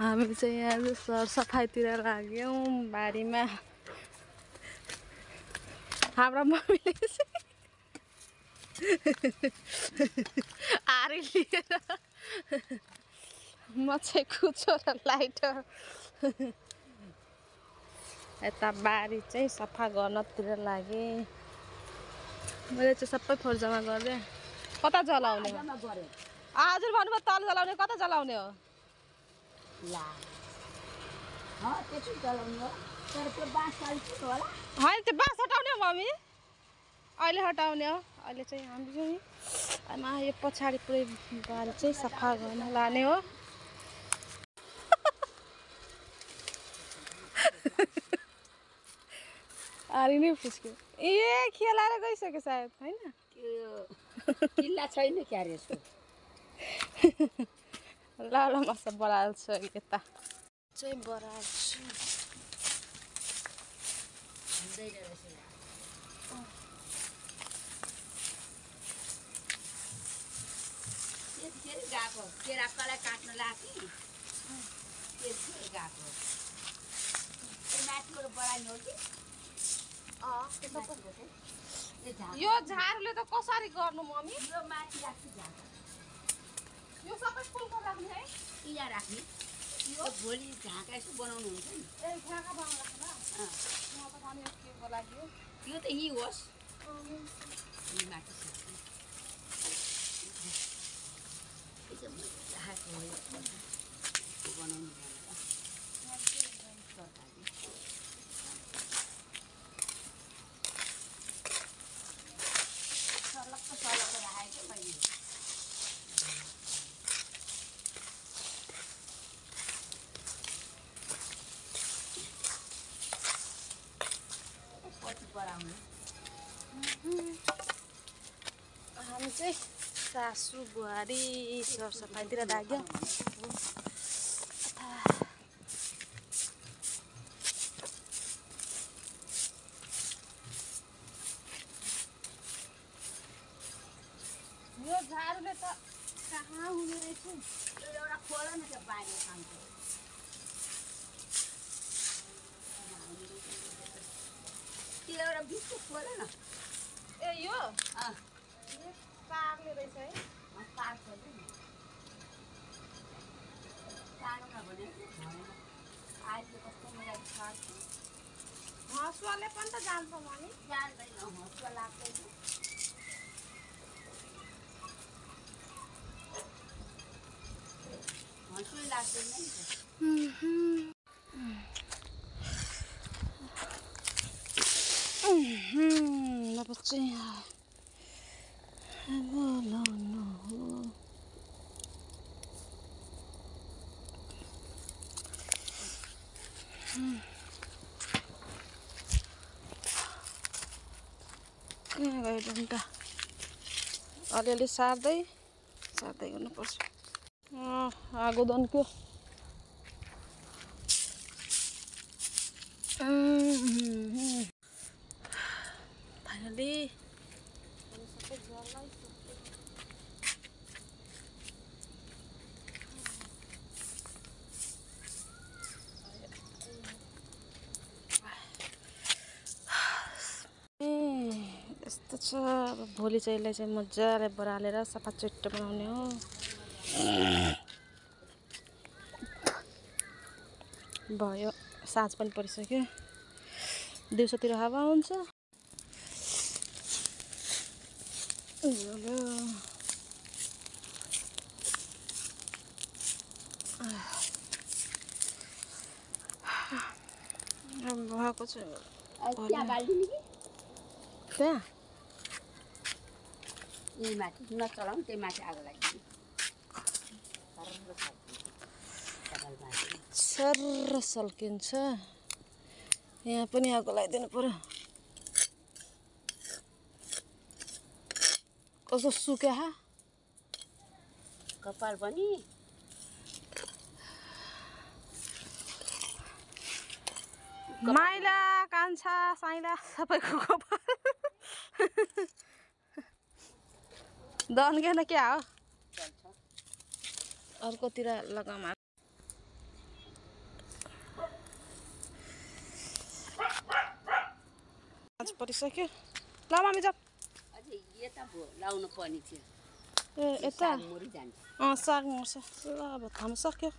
हामी चाहिँ यहाँ सरसफाइतिर लाग्यौँ बारीमा। हाम्रो मम्मीले आरी लिएर म चाहिँ कुचो र लाइटर यता बारी चाहिँ सफा गर्नतिर लागे। मैले चाहिँ सबै फोहोर जम्मा गरेँ। कता जलाउने हजुर भन्नुभयो तल जलाउने कता जलाउने हो होइन त्यो बाँस हटाउने हो मम्मी अहिले हटाउने हो। अहिले चाहिँ हामी चाहिँ आमा यो पछाडि पुरै बारी चाहिँ सफा गर्न लाने हो। आरी नै फुस्क्यो ए खेलाएर गइसक्यो सायद होइन किल्ला छैन क्या रे यसको ल ल म सब बढाल्छु यता चाहिँ बढाल्छु गएको केराकलाई काट्न लाग्यो गएको माथिबाट बढाइनु हो कि यो झारले त कसरी गर्नु मम्मी यो माथि राख्छु झार यो सबै फुलको राख्ने है यहाँ राख्ने यो भोलि झाँका यसो बनाउनु हुन्छ नि ए झाँका बनाउनु म त भने केको लागि हो यो त यहीँ होस् यहीँ माथि बनाउनु तरकारी सर्लक्क राखेको मैले पछि बढाउनु हामी चाहिँ सासू बुहारी सरसफाइतिर लाग्यो। यो झाडुले त कहाँ हुने रहेछ एउटा खोल न त्यो बाहिर खान्छ त्यो एउटा बिचको खोल न ए यो पार्ने रहेछ है पार्छ नि सानो नभने अहिले कस्तो मलाई पार्छ हँसुवाले पनि त जान्छ मम्मी जान्दैन हँसुवा लाग्दैन हँसुवा लाग्दैन नि अब चाहिँ बोलाउनु हो कहाँ गयो डन्टा अलिअलि सार्दै गर्नुपर्छ आगो दन्क्यो फाइनली सबै जलाइसक्यो यस्तो छ अब भोलि चाहिँ यसलाई चाहिँ मजाले बढालेर सफा चुट्टो बनाउने हो भयो साँझ पनि परिसक्यो दिउँसोतिर हावा हुन्छ भएको छ त्यहाँ बाल्दिने कि त्यहाँ यही माथि नचलाउनु त्यही माथि आगो लाग्यो सर्र सल्किन्छ यहाँ पनि आगो लगाइदिनु पर्यो कस्तो सुक्या कपाल पनि माइला कान्छा साइला सबैको कपाल दन्केन क्या हो अर्कोतिर लगाउँ परिसक्यो ल मम्मी जाऊ अझै यता लाउनु पर्ने थियो ए यता मुरी जान्छ साग मर्छ ल अब थाम्नु सक्यो